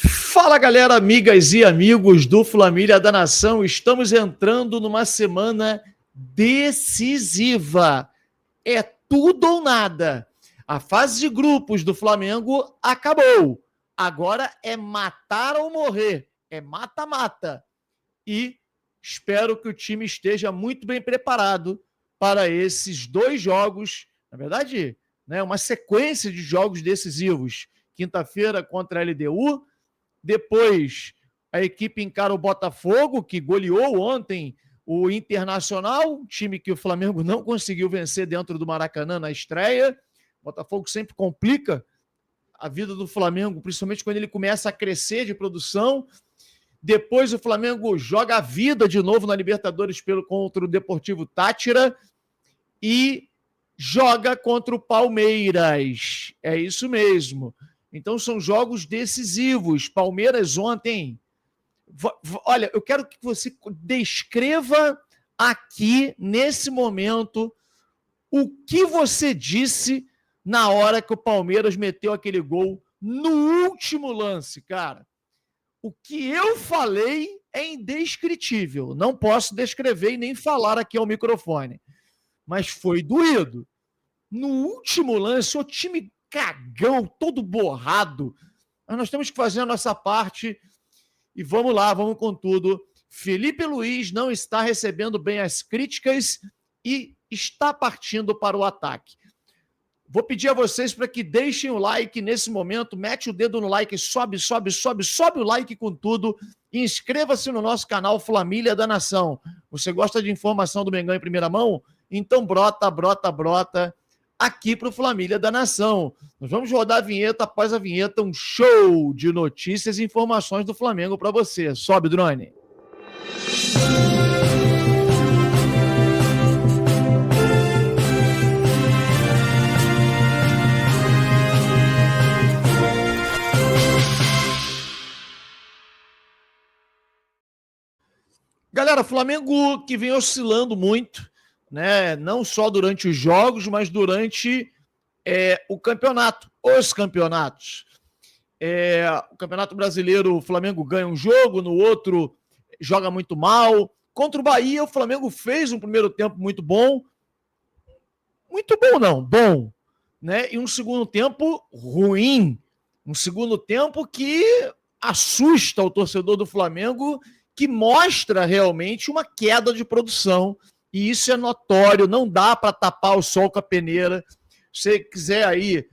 Fala, galera, amigas e amigos do Família da Nação. Estamos entrando numa semana decisiva. É tudo ou nada. A fase de grupos do Flamengo acabou. Agora é matar ou morrer. É mata-mata. E espero que o time esteja muito bem preparado para esses dois jogos. Na verdade, uma sequência de jogos decisivos. Quinta-feira contra a LDU. Depois, a equipe encara o Botafogo, que goleou ontem o Internacional, time que o Flamengo não conseguiu vencer dentro do Maracanã na estreia. O Botafogo sempre complica a vida do Flamengo, principalmente quando ele começa a crescer de produção. Depois o Flamengo joga a vida de novo na Libertadores contra o Deportivo Táchira e joga contra o Palmeiras. É isso mesmo. Então são jogos decisivos. Palmeiras ontem... Olha, eu quero que você descreva aqui, nesse momento, o que você disse na hora que o Palmeiras meteu aquele gol no último lance, cara. O que eu falei é indescritível. Não posso descrever e nem falar aqui ao microfone. Mas foi doído. No último lance, o time cagão, todo borrado. Mas nós temos que fazer a nossa parte e vamos lá, vamos com tudo. Felipe Luiz não está recebendo bem as críticas e está partindo para o ataque. Vou pedir a vocês para que deixem o like nesse momento, mete o dedo no like, sobe o like com tudo e inscreva-se no nosso canal Família da Nação. Você gosta de informação do Mengão em primeira mão? Então brota aqui para o Família da Nação. Nós vamos rodar a vinheta, após a vinheta, um show de notícias e informações do Flamengo para você. Sobe, drone. Galera, Flamengo que vem oscilando muito, né? Não só durante os jogos, mas durante o campeonato, os campeonatos. O Campeonato Brasileiro, o Flamengo ganha um jogo, no outro joga muito mal. Contra o Bahia, o Flamengo fez um primeiro tempo muito bom. Muito bom, não, bom. Né? E um segundo tempo ruim. Um segundo tempo que assusta o torcedor do Flamengo, que mostra realmente uma queda de produção. E isso é notório, não dá para tapar o sol com a peneira. Se você quiser aí,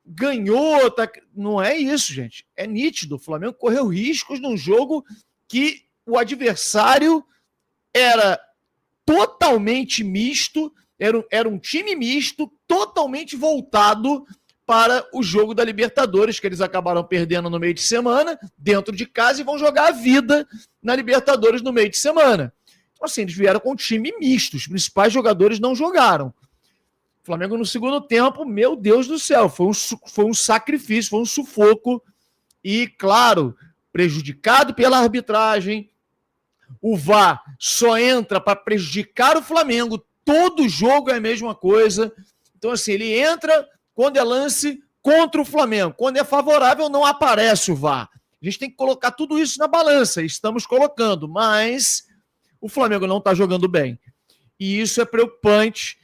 ganhou, tá... Não é isso, gente. É nítido. O Flamengo correu riscos num jogo que o adversário era totalmente misto, era um time misto, totalmente voltado para o jogo da Libertadores, que eles acabaram perdendo no meio de semana, dentro de casa, e vão jogar a vida na Libertadores no meio de semana. Então, assim, eles vieram com um time misto, os principais jogadores não jogaram. O Flamengo no segundo tempo, meu Deus do céu, foi um sacrifício, foi um sufoco, e, claro, prejudicado pela arbitragem. O VAR só entra para prejudicar o Flamengo, todo jogo é a mesma coisa. Então, assim, ele entra quando é lance contra o Flamengo. Quando é favorável, não aparece o VAR. A gente tem que colocar tudo isso na balança. Estamos colocando, mas o Flamengo não está jogando bem. E isso é preocupante.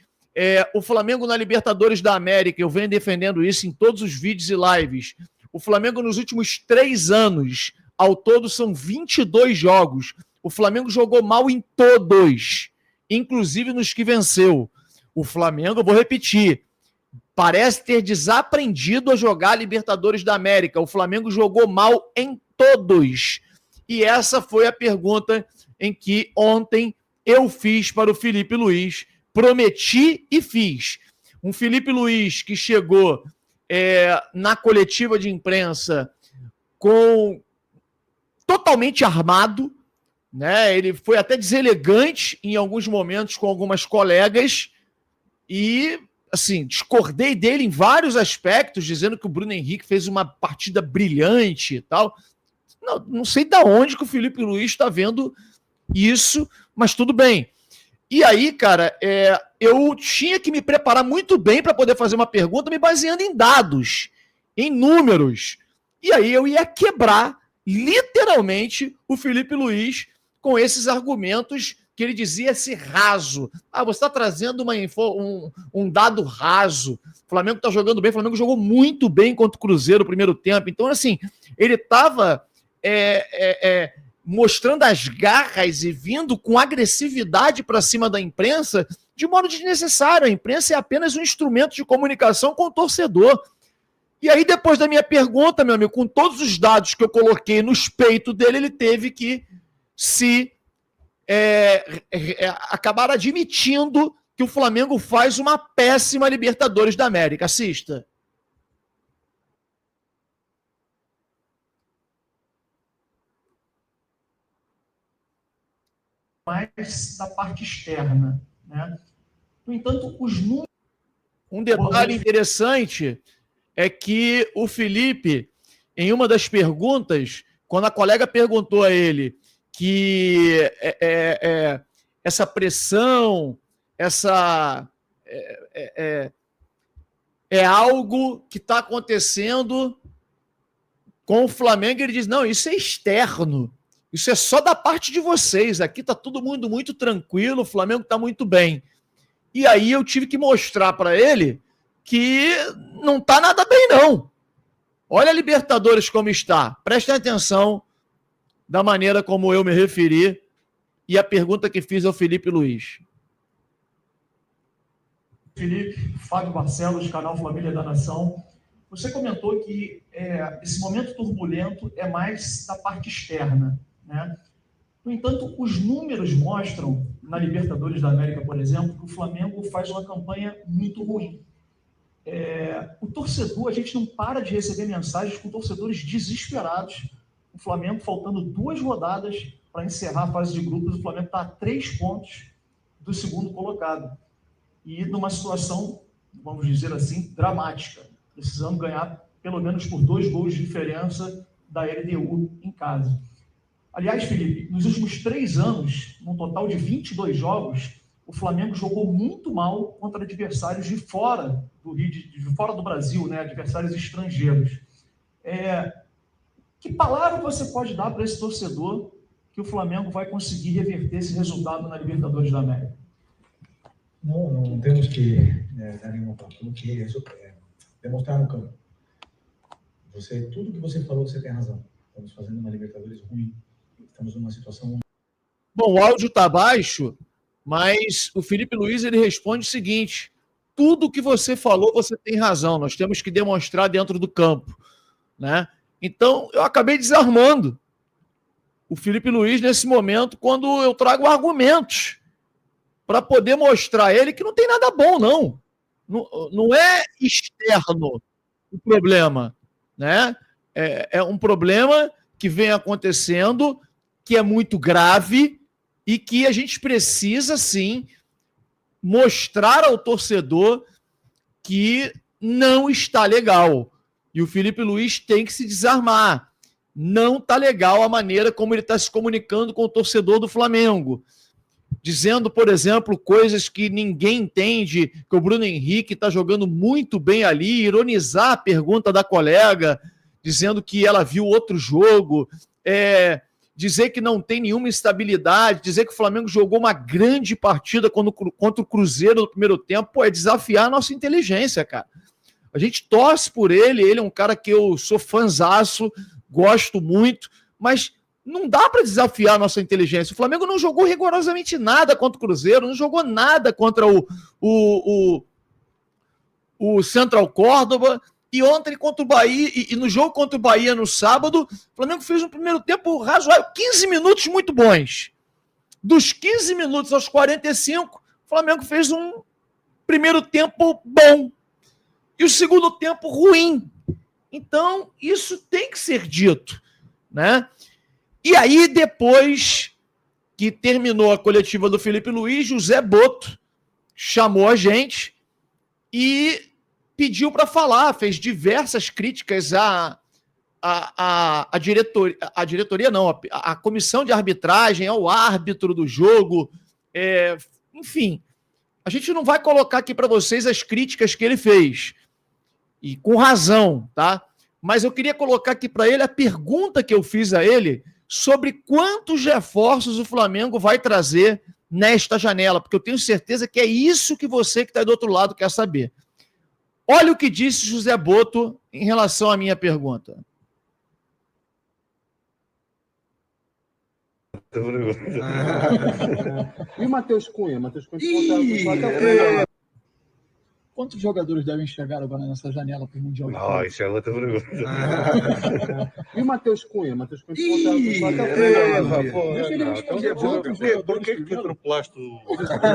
O Flamengo na Libertadores da América, eu venho defendendo isso em todos os vídeos e lives. O Flamengo nos últimos 3 anos, ao todo são 22 jogos. O Flamengo jogou mal em todos, inclusive nos que venceu. O Flamengo, eu vou repetir, parece ter desaprendido a jogar a Libertadores da América. O Flamengo jogou mal em todos. E essa foi a pergunta em que ontem eu fiz para o Felipe Luiz. Prometi e fiz. Um Felipe Luiz que chegou na coletiva de imprensa totalmente armado, né? Ele foi até deselegante em alguns momentos com algumas colegas e, assim, discordei dele em vários aspectos, dizendo que o Bruno Henrique fez uma partida brilhante e tal. Não sei de onde que o Felipe Luiz está vendo isso, mas tudo bem. E aí, cara, eu tinha que me preparar muito bem para poder fazer uma pergunta me baseando em dados, em números. E aí eu ia quebrar, literalmente, o Felipe Luiz com esses argumentos que ele dizia ser raso. Você está trazendo um dado raso. O Flamengo está jogando bem, o Flamengo jogou muito bem contra o Cruzeiro no primeiro tempo. Então, assim, ele estava mostrando as garras e vindo com agressividade para cima da imprensa de modo desnecessário. A imprensa é apenas um instrumento de comunicação com o torcedor. E aí, depois da minha pergunta, meu amigo, com todos os dados que eu coloquei nos peitos dele, ele teve que se acabar admitindo que o Flamengo faz uma péssima Libertadores da América. Assista. Mais da parte externa, né? No entanto, os números... Um detalhe interessante é que o Felipe, em uma das perguntas, quando a colega perguntou a ele que essa pressão, é algo que está acontecendo com o Flamengo, ele diz, não, isso é externo, isso é só da parte de vocês, aqui está todo mundo muito tranquilo, o Flamengo está muito bem. E aí eu tive que mostrar para ele que não está nada bem, não. Olha a Libertadores como está. Prestem atenção da maneira como eu me referi e a pergunta que fiz ao Felipe Luiz. Felipe, Fábio Barcelos, canal Família da Nação. Você comentou que esse momento turbulento é mais da parte externa, né? No entanto, os números mostram, na Libertadores da América, por exemplo, que o Flamengo faz uma campanha muito ruim. O torcedor, a gente não para de receber mensagens com torcedores desesperados. O Flamengo, faltando 2 rodadas para encerrar a fase de grupos, o Flamengo está a 3 pontos do segundo colocado. E numa situação, vamos dizer assim, dramática, precisando ganhar pelo menos por 2 gols de diferença da LDU em casa. Aliás, Felipe, nos últimos 3 anos, num total de 22 jogos, o Flamengo jogou muito mal contra adversários de fora do Rio, de fora do Brasil, né? Adversários estrangeiros. Que palavra você pode dar para esse torcedor que o Flamengo vai conseguir reverter esse resultado na Libertadores da América? Não temos que dar nenhuma palavra, temos que demonstrar no campo. Tudo que você falou, você tem razão. Estamos fazendo uma Libertadores ruim. Estamos numa situação... Bom, o áudio está baixo, mas o Felipe Luiz ele responde o seguinte: tudo que você falou, você tem razão. Nós temos que demonstrar dentro do campo, né? Então, eu acabei desarmando o Felipe Luiz nesse momento, quando eu trago argumentos para poder mostrar a ele que não tem nada bom, não. Não é externo o problema, né? É um problema que vem acontecendo, que é muito grave e que a gente precisa, sim, mostrar ao torcedor que não está legal. E o Felipe Luiz tem que se desarmar. Não está legal a maneira como ele está se comunicando com o torcedor do Flamengo. Dizendo, por exemplo, coisas que ninguém entende, que o Bruno Henrique está jogando muito bem ali, ironizar a pergunta da colega, dizendo que ela viu outro jogo, dizer que não tem nenhuma instabilidade, dizer que o Flamengo jogou uma grande partida contra o Cruzeiro no primeiro tempo, é desafiar a nossa inteligência, cara. A gente torce por ele é um cara que eu sou fãzaço, gosto muito, mas não dá para desafiar a nossa inteligência. O Flamengo não jogou rigorosamente nada contra o Cruzeiro, não jogou nada contra o Central Córdoba, e ontem contra o Bahia, e no jogo contra o Bahia no sábado, o Flamengo fez um primeiro tempo razoável, 15 minutos muito bons. Dos 15 minutos aos 45, o Flamengo fez um primeiro tempo bom e o segundo tempo ruim. Então, isso tem que ser dito, né? E aí, depois que terminou a coletiva do Felipe Luiz, José Boto chamou a gente e pediu para falar, fez diversas críticas à diretoria, não, à comissão de arbitragem, ao árbitro do jogo, enfim. A gente não vai colocar aqui para vocês as críticas que ele fez, e com razão, tá? mas eu queria colocar aqui para ele a pergunta que eu fiz a ele sobre quantos reforços o Flamengo vai trazer nesta janela, porque eu tenho certeza que é isso que você que está do outro lado quer saber. Olha o que disse José Boto em relação à minha pergunta. E o Matheus Cunha? Matheus Cunha Quantos jogadores devem chegar agora nessa janela para o Mundial? Não, isso é outra pergunta. E o Matheus Cunha? Matheus Cunha Por que tu atropelaste o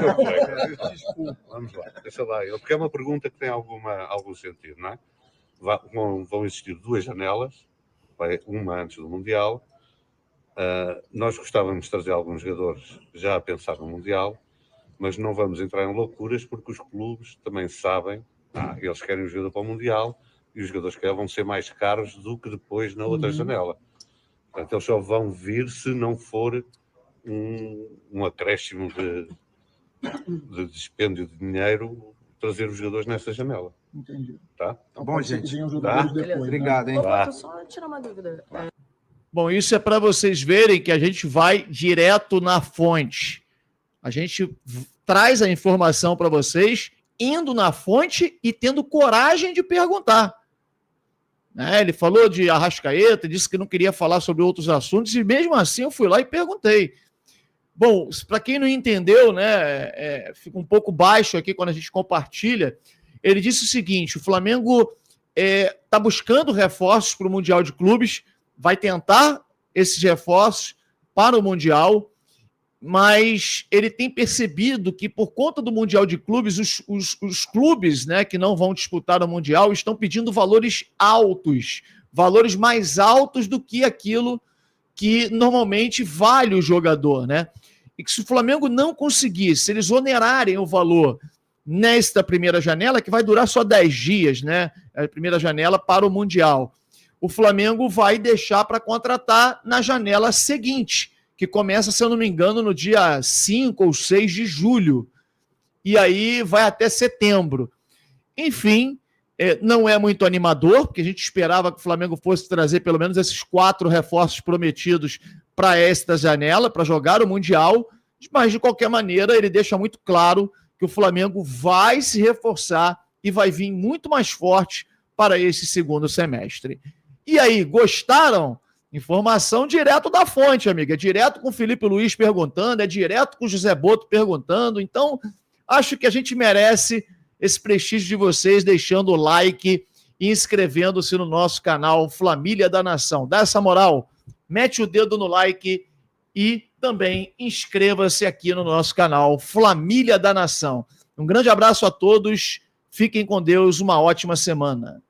meu colega? Desculpa. Vamos lá, deixa lá. Porque é uma pergunta que tem algum sentido, não é? Vão existir 2 janelas, uma antes do Mundial. Nós gostávamos de trazer alguns jogadores já a pensar no Mundial, mas não vamos entrar em loucuras porque os clubes também sabem, eles querem um jogador para o Mundial e os jogadores que vão ser mais caros do que depois na outra janela. Portanto, eles só vão vir se não for um acréscimo de dispêndio de dinheiro trazer os jogadores nessa janela. Entendi. Tá? Então, bom, gente. Depois, obrigado, hein? Opa, só tirar uma dúvida. Bom, isso é para vocês verem que a gente vai direto na fonte. A gente traz a informação para vocês, indo na fonte e tendo coragem de perguntar. Ele falou de Arrascaeta, disse que não queria falar sobre outros assuntos, e mesmo assim eu fui lá e perguntei. Bom, para quem não entendeu, fica um pouco baixo aqui quando a gente compartilha. Ele disse o seguinte: o Flamengo está buscando reforços para o Mundial de Clubes, vai tentar esses reforços para o Mundial, mas ele tem percebido que, por conta do Mundial de Clubes, os clubes, que não vão disputar o Mundial estão pedindo valores altos, valores mais altos do que aquilo que normalmente vale o jogador, E que se o Flamengo não conseguir, se eles onerarem o valor nesta primeira janela, que vai durar só 10 dias, a primeira janela para o Mundial, o Flamengo vai deixar para contratar na janela seguinte, que começa, se eu não me engano, no dia 5 ou 6 de julho. E aí vai até setembro. Enfim, não é muito animador, porque a gente esperava que o Flamengo fosse trazer pelo menos esses 4 reforços prometidos para esta janela, para jogar o Mundial, mas de qualquer maneira ele deixa muito claro que o Flamengo vai se reforçar e vai vir muito mais forte para esse segundo semestre. E aí, gostaram? Informação direto da fonte, amiga. É direto com o Felipe Luiz perguntando, é direto com o José Boto perguntando. Então, acho que a gente merece esse prestígio de vocês deixando o like e inscrevendo-se no nosso canal Família da Nação. Dá essa moral, mete o dedo no like e também inscreva-se aqui no nosso canal Família da Nação. Um grande abraço a todos, fiquem com Deus, uma ótima semana.